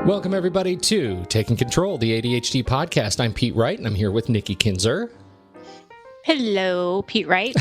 Welcome, everybody, to Taking Control, the ADHD Podcast. I'm Pete Wright, and I'm here with Nikki Kinzer. Hello, Pete Wright.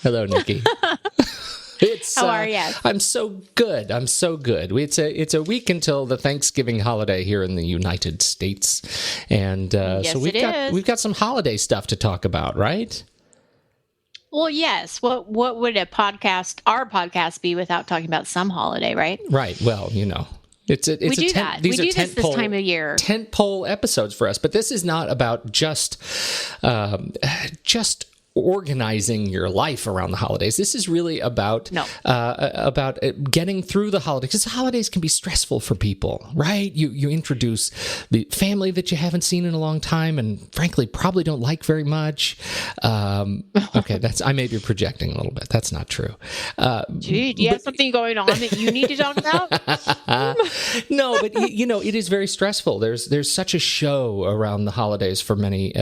Hello, Nikki. How are you? I'm so good. It's a week until the Thanksgiving holiday here in the United States, and yes, so we've got some holiday stuff to talk about, right? Well, yes. What would our podcast be without talking about some holiday, right? Right. Well, you know, we do this time of year. Tentpole episodes for us, but this is not about just organizing your life around the holidays. This is really about getting through the holidays, because the holidays can be stressful for people, right? You introduce the family that you haven't seen in a long time, and frankly probably don't like very much. Okay, I may be projecting a little bit. That's not true. Gee, do you have something going on that you need to talk about? No, but you know, it is very stressful. There's such a show around the holidays for many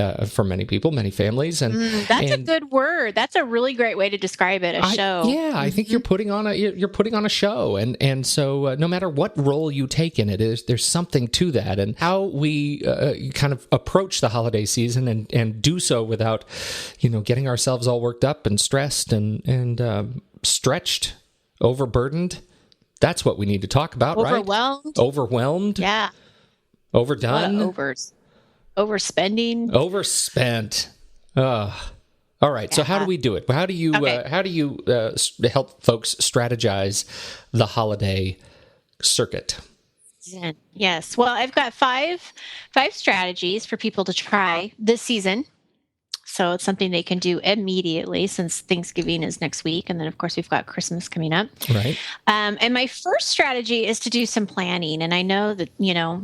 people, many families, and a good word. That's a really great way to describe it. A show. I think you're putting on a show, and so no matter what role you take in it, there's something to that, and how we kind of approach the holiday season and do so without, getting ourselves all worked up and stressed and stretched, overburdened. That's what we need to talk about, Overwhelmed. Right? Overwhelmed. Yeah. Overdone. Overspending. Overspent. All right. So how do we do it? How do you help folks strategize the holiday circuit? Yes. Well, I've got five strategies for people to try this season. So it's something they can do immediately, since Thanksgiving is next week. And then, of course, we've got Christmas coming up. Right. And my first strategy is to do some planning. And I know that,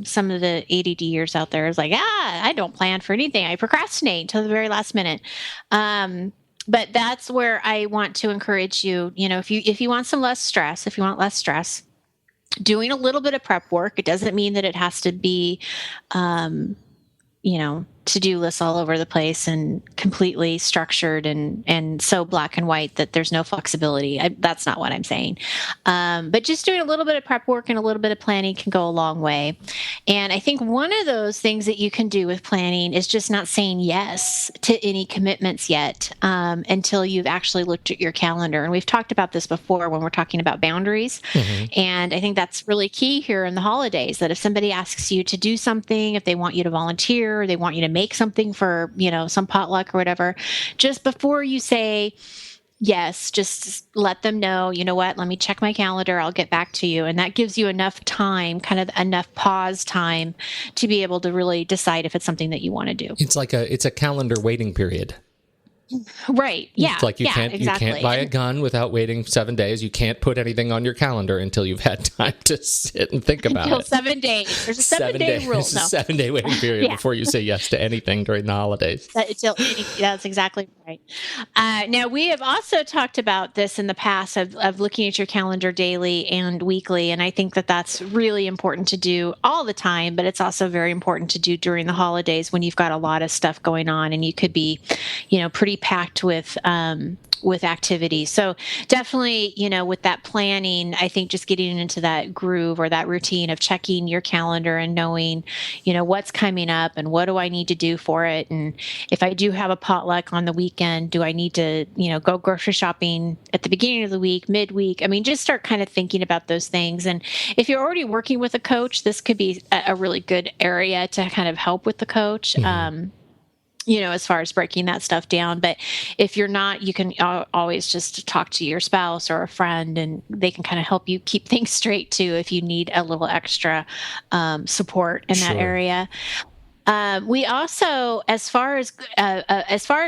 some of the ADDers out there is like, I don't plan for anything. I procrastinate until the very last minute. But that's where I want to encourage you, if you want less stress, doing a little bit of prep work. It doesn't mean that it has to be, to-do lists all over the place and completely structured and so black and white that there's no flexibility. That's not what I'm saying. But just doing a little bit of prep work and a little bit of planning can go a long way. And I think one of those things that you can do with planning is just not saying yes to any commitments yet until you've actually looked at your calendar. And we've talked about this before when we're talking about boundaries. Mm-hmm. And I think that's really key here in the holidays, that if somebody asks you to do something, if they want you to volunteer, or they want you to make something for, some potluck or whatever, just before you say yes, just let them know, you know what, let me check my calendar, I'll get back to you. And that gives you enough time, kind of enough pause time to be able to really decide if it's something that you want to do. It's a calendar waiting period. Right. Yeah. It's like you can't buy a gun without waiting 7 days. You can't put anything on your calendar until you've had time to sit and think about it. 7 days. There's a 7-day rule. There's a 7-day waiting period before you say yes to anything during the holidays. That's exactly right. Now, we have also talked about this in the past of looking at your calendar daily and weekly, and I think that that's really important to do all the time, but it's also very important to do during the holidays when you've got a lot of stuff going on and you could be, pretty packed with activity. So definitely, with that planning, I think just getting into that groove or that routine of checking your calendar and knowing, what's coming up and what do I need to do for it. And if I do have a potluck on the weekend, do I need to, go grocery shopping at the beginning of the week, midweek? I mean, just start kind of thinking about those things. And if you're already working with a coach, this could be a really good area to kind of help with the coach. Mm-hmm. As far as breaking that stuff down. But if you're not, you can always just talk to your spouse or a friend, and they can kind of help you keep things straight too if you need a little extra support in that area. We also, as far as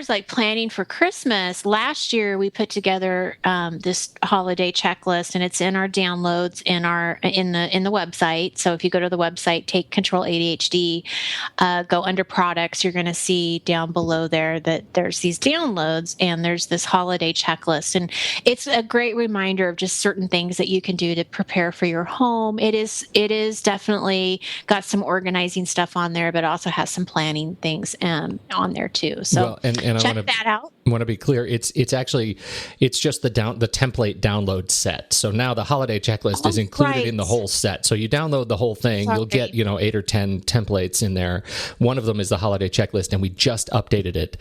like planning for Christmas, last year we put together this holiday checklist, and it's in our downloads in the website. So if you go to the website, Take Control ADHD, go under products, you're going to see down below there that there's these downloads and there's this holiday checklist, and it's a great reminder of just certain things that you can do to prepare for your home. It is definitely got some organizing stuff on there, but also also has some planning things on there too. So and check that out. I want to be clear. It's just the template download set. So now the holiday checklist is included in the whole set. So you download the whole thing, you'll get 8 or 10 templates in there. One of them is the holiday checklist, and we just updated it.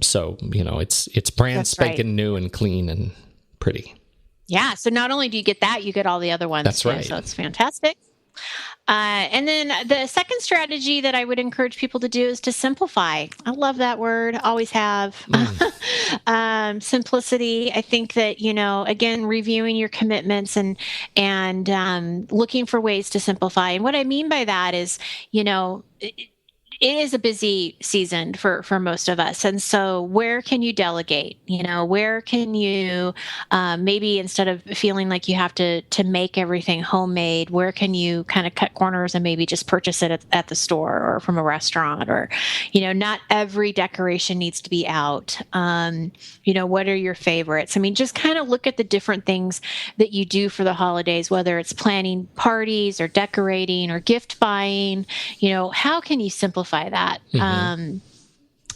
So it's brand spanking new and clean and pretty. Yeah. So not only do you get that, you get all the other ones. That's right. So it's fantastic. And then the second strategy that I would encourage people to do is to simplify. I love that word. Always have. Simplicity. I think that, again, reviewing your commitments and looking for ways to simplify. And what I mean by that is, it is a busy season for most of us. And so where can you delegate? Where can you maybe instead of feeling like you have to make everything homemade, where can you kind of cut corners and maybe just purchase it at the store or from a restaurant? Or, not every decoration needs to be out. What are your favorites? I mean, just kind of look at the different things that you do for the holidays, whether it's planning parties or decorating or gift buying. How can you simplify that? Mm-hmm.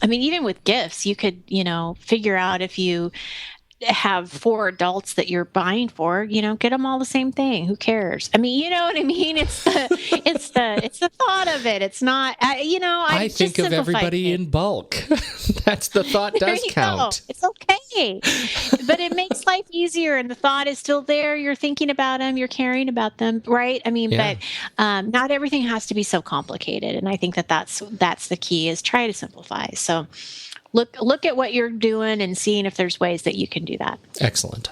I mean, even with gifts, you could, figure out if you have 4 adults that you're buying for, get them all the same thing. Who cares? I mean, you know what I mean? It's the thought of it. It's not, I think of everybody in bulk. That's the thought does count. It's okay. But it makes life easier. And the thought is still there. You're thinking about them. You're caring about them. Right. I mean, but not everything has to be so complicated. And I think that's the key is try to simplify. So look at what you're doing and seeing if there's ways that you can do that. Excellent.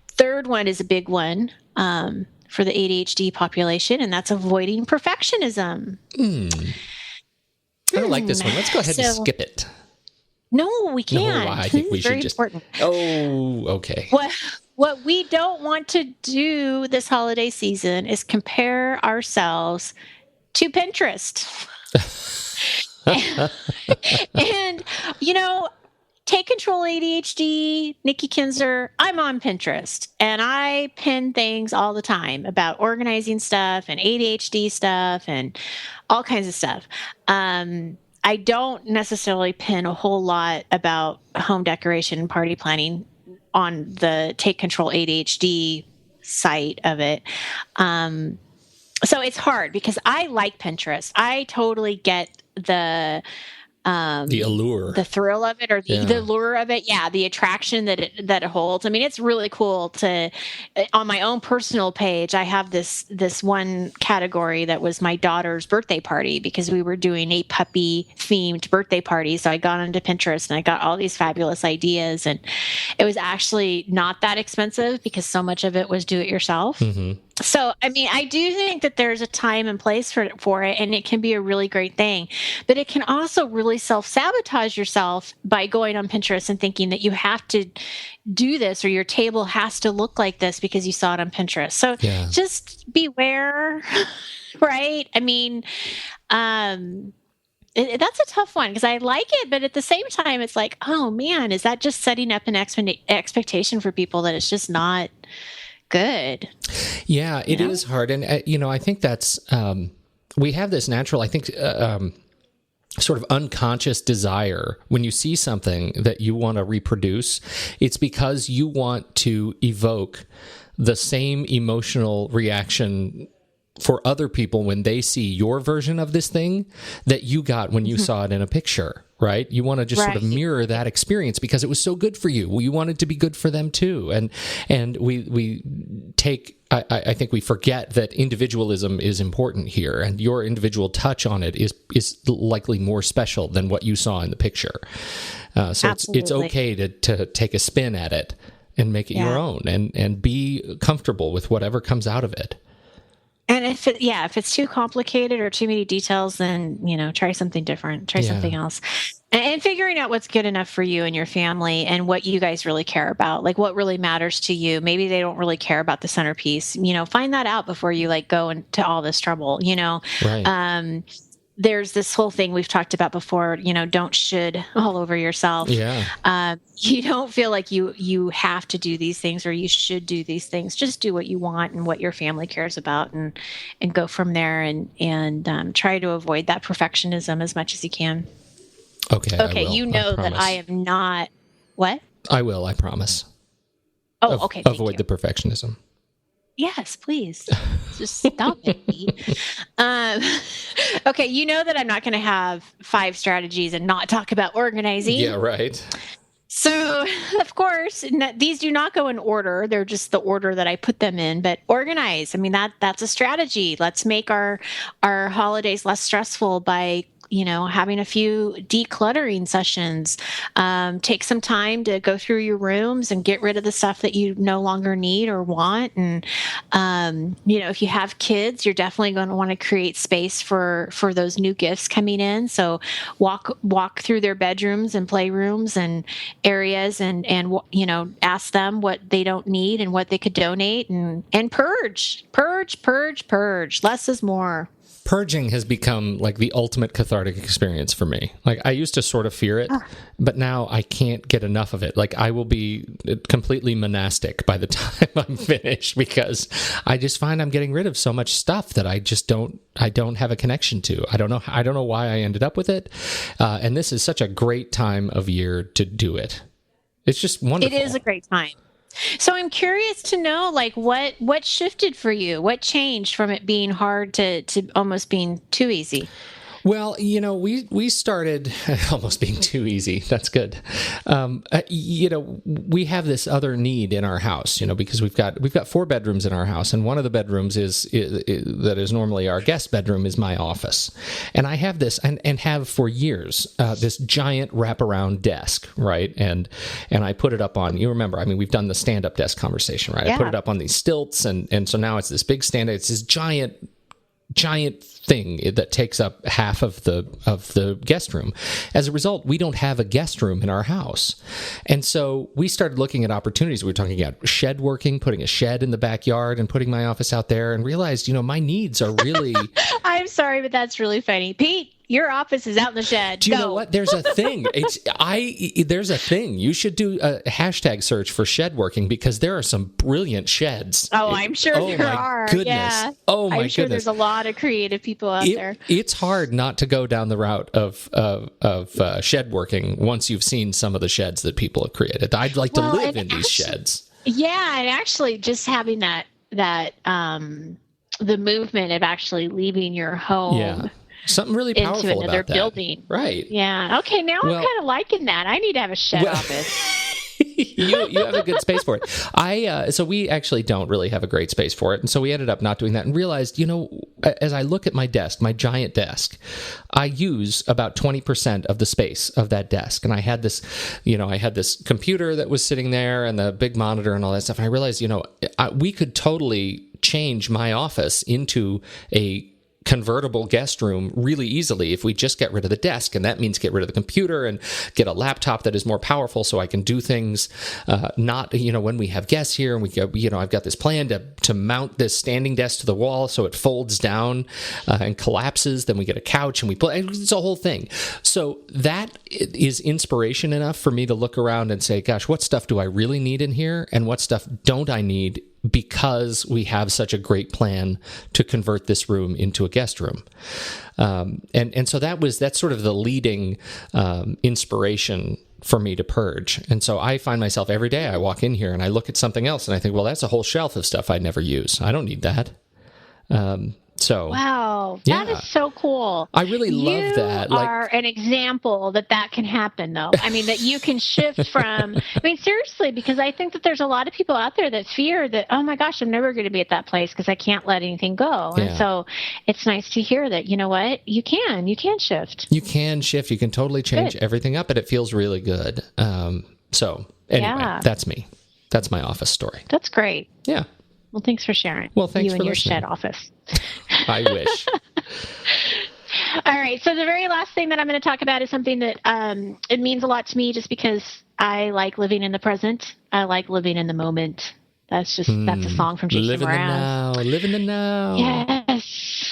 Third one is a big one for the ADHD population, and that's avoiding perfectionism. I don't like this one. Let's go ahead and skip it. No, we can't. No, I think we should just. Important. Oh, okay. What we don't want to do this holiday season is compare ourselves to Pinterest. And, Take Control ADHD, Nikki Kinzer, I'm on Pinterest and I pin things all the time about organizing stuff and ADHD stuff and all kinds of stuff. I don't necessarily pin a whole lot about home decoration and party planning on the Take Control ADHD site of it. So it's hard because I like Pinterest. I totally get the allure, the thrill of it, or the allure of it. Yeah. The attraction that it holds. I mean, it's really cool on my own personal page. I have this one category that was my daughter's birthday party because we were doing a puppy themed birthday party. So I got onto Pinterest and I got all these fabulous ideas, and it was actually not that expensive because so much of it was do it yourself. Mm-hmm. So, I mean, I do think that there's a time and place for it, and it can be a really great thing, but it can also really self-sabotage yourself by going on Pinterest and thinking that you have to do this or your table has to look like this because you saw it on Pinterest. So just beware, right? I mean, that's a tough one because I like it, but at the same time, it's like, oh man, is that just setting up an expectation for people that it's just not good? Yeah, it is hard. And, I think that's, we have this natural, I think, sort of unconscious desire when you see something that you want to reproduce. It's because you want to evoke the same emotional reaction for other people when they see your version of this thing that you got when you saw it in a picture, right? You want to just sort of mirror that experience because it was so good for you. Well, you want it to be good for them too. And we take, I think we forget that individualism is important here, and your individual touch on it is likely more special than what you saw in the picture. So it's okay to take a spin at it and make it your own and be comfortable with whatever comes out of it. And if it's too complicated or too many details, then, try something different, try something else. And figuring out what's good enough for you and your family and what you guys really care about, like what really matters to you. Maybe they don't really care about the centerpiece, find that out before you go into all this trouble, Right. there's this whole thing we've talked about before, don't should all over yourself. Yeah. You don't feel like you have to do these things or you should do these things. Just do what you want and what your family cares about and go from there and try to avoid that perfectionism as much as you can. Okay. Okay. That I am not, what? I will, I promise. Oh, okay. Avoid the perfectionism. Yes, please. Just stop it, Pete. Okay, that I'm not going to have 5 strategies and not talk about organizing. Yeah, right. So, of course, these do not go in order. They're just the order that I put them in. But organize. I mean, that's a strategy. Let's make our holidays less stressful by having a few decluttering sessions. Take some time to go through your rooms and get rid of the stuff that you no longer need or want. And, if you have kids, you're definitely going to want to create space for those new gifts coming in. So walk through their bedrooms and playrooms and areas and ask them what they don't need and what they could donate and purge. Less is more. Purging has become like the ultimate cathartic experience for me. Like I used to sort of fear it, but now I can't get enough of it. Like I will be completely monastic by the time I'm finished because I just find I'm getting rid of so much stuff that I don't have a connection to. I don't know why I ended up with it. And this is such a great time of year to do it. It's just wonderful. It is a great time. So I'm curious to know, like, what shifted for you? What changed from it being hard to almost being too easy? Well, we started almost being too easy. That's good. We have this other need in our house, because we've got 4 bedrooms in our house, and one of the bedrooms that is normally our guest bedroom is my office, and I have this and have for years this giant wraparound desk, right? And I put it up on. You remember? I mean, we've done the stand-up desk conversation, right? Yeah. I put it up on these stilts, and so now it's this big stand. It's this giant thing that takes up half of the guest room. As a result, we don't have a guest room in our house. And so we started looking at opportunities. We were talking about shed working, putting a shed in the backyard and putting my office out there, and realized, my needs are really... I'm sorry, but that's really funny. Pete, your office is out in the shed. Do you know what? There's a thing. There's a thing. You should do a hashtag search for shed working because there are some brilliant sheds. Oh, I'm sure there are. Goodness. Yeah. Oh my I'm sure goodness. There's a lot of creative people out there. It's hard not to go down the route of shed working once you've seen some of the sheds that people have created. I'd like to live in these sheds. Yeah, and actually just having that the movement of actually leaving your home. Yeah. Something really powerful into another about that. Building. Right. Yeah. Okay, now I'm kind of liking that. I need to have a shed office. You have a good space for it. So we actually don't really have a great space for it. And so we ended up not doing that and realized, as I look at my desk, my giant desk, I use about 20% of the space of that desk. And I had this, computer that was sitting there and the big monitor and all that stuff. And I realized, we could totally change my office into a convertible guest room really easily if we just get rid of the desk, and that means get rid of the computer and get a laptop that is more powerful so I can do things not when we have guests here, and we go, I've got this plan to mount this standing desk to the wall so it folds down and collapses, then we get a couch and we play. It's a whole thing. So that is inspiration enough for me to look around and say, gosh, what stuff do I really need in here and what stuff don't I need, because we have such a great plan to convert this room into a guest room. And so that's sort of the leading inspiration for me to purge. And so I find myself every day I walk in here and I look at something else and I think, well, that's a whole shelf of stuff I never use. I don't need that. Wow, that is so cool. I really love that. You are an example that can happen, though. I mean, that you can shift from, seriously, because I think that there's a lot of people out there that fear that, oh my gosh, I'm never going to be at that place because I can't let anything go. Yeah. And so it's nice to hear that, you know what, you can shift. You can shift. You can totally change everything up, and it feels really good. So anyway, that's me. That's my office story. That's great. Yeah. Well, thanks for sharing. Well, thanks for listening. You and your shed office. I wish. All right. So the very last thing that I'm going to talk about is something that it means a lot to me just because I like living in the present. I like living in the moment. That's a song from Jason Mraz. Live in the now. Live in the now. Yes.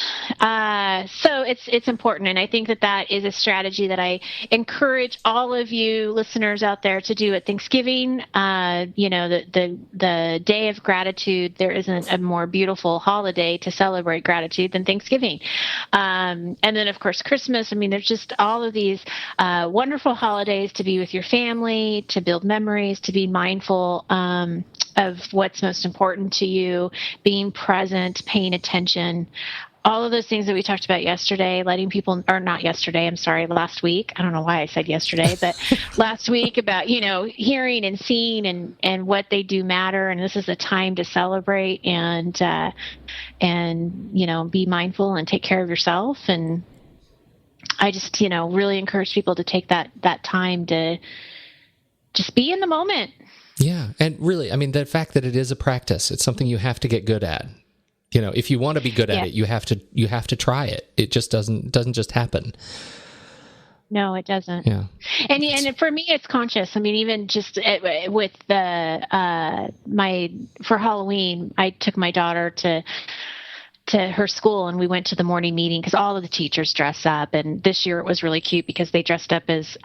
So it's important, and I think that is a strategy that I encourage all of you listeners out there to do at Thanksgiving. The Day of Gratitude. There isn't a more beautiful holiday to celebrate gratitude than Thanksgiving. And then, of course, Christmas. I mean, there's just all of these wonderful holidays to be with your family, to build memories, to be mindful of what's most important to you, being present, paying attention. All of those things that we talked about yesterday, last week. I don't know why I said yesterday, but last week about, hearing and seeing and what they do matter. And this is a time to celebrate and be mindful and take care of yourself. And I just, really encourage people to take that time to just be in the moment. Yeah. And really, I mean, the fact that it is a practice, it's something you have to get good at. If you want to be good at it, you have to try it. It just doesn't just happen. No, it doesn't. Yeah. And for me, it's conscious. I mean, even just with for Halloween, I took my daughter to her school, and we went to the morning meeting because all of the teachers dress up. And this year it was really cute because they dressed up as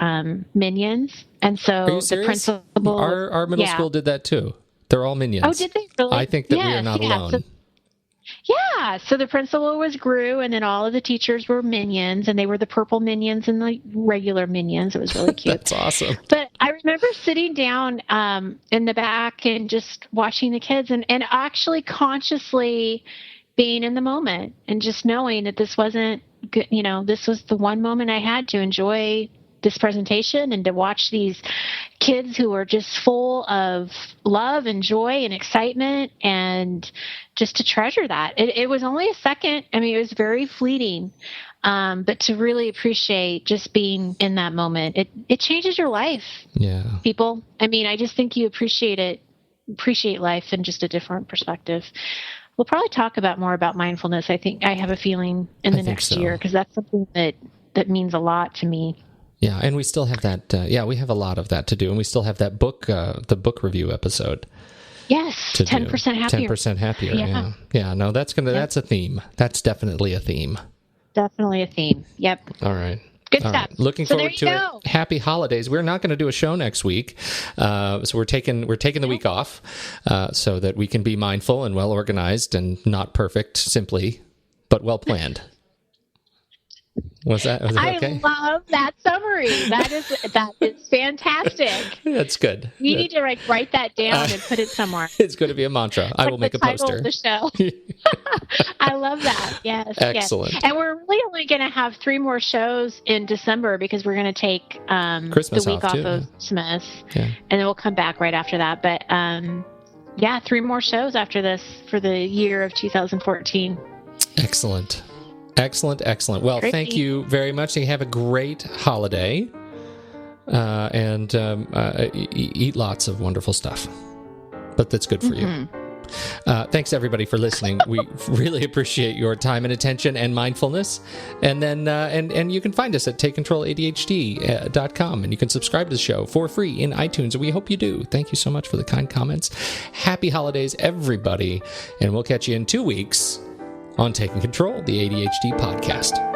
minions. And so the principal, our middle school did that too. They're all minions. Oh, did they really? I think that we are not alone. So the principal was Gru, and then all of the teachers were minions, and they were the purple minions and the regular minions. It was really cute. That's awesome. But I remember sitting down in the back and just watching the kids and actually consciously being in the moment and just knowing that this wasn't good. This was the one moment I had to enjoy this presentation and to watch these kids who were just full of love and joy and excitement, and just to treasure that. It was only a second. I mean, it was very fleeting, but to really appreciate just being in that moment, it changes your life. Yeah. People. I mean, I just think you appreciate life in just a different perspective. We'll probably talk more about mindfulness. I have a feeling in the next year, because that's something that means a lot to me. Yeah, and we still have that. We have a lot of that to do, and we still have that book, the book review episode. Yes, 10% happier. 10% happier. Yeah. No, that's a theme. That's definitely a theme. Definitely a theme. Yep. All right. Good stuff. Right. Looking forward to it. Happy holidays. We're not going to do a show next week, so we're taking the week off, so that we can be mindful and well organized and not perfect, simply, but well planned. Was that okay? I love that summary. That is fantastic. That's good. We need to write that down and put it somewhere. It's going to be a mantra. I will make a poster. The show. I love that. Yes. Excellent. Yes. And we're really only going to have 3 more shows in December, because we're going to take Christmas the week off of Christmas, and then we'll come back right after that. But 3 more shows after this for the year of 2014. Excellent. Well, thank you very much. You have a great holiday, and eat lots of wonderful stuff. But that's good for you. Thanks everybody for listening. We really appreciate your time and attention and mindfulness. And then and you can find us at takecontroladhd.com, and you can subscribe to the show for free in iTunes. And we hope you do. Thank you so much for the kind comments. Happy holidays, everybody, and we'll catch you in 2 weeks on Taking Control, the ADHD podcast.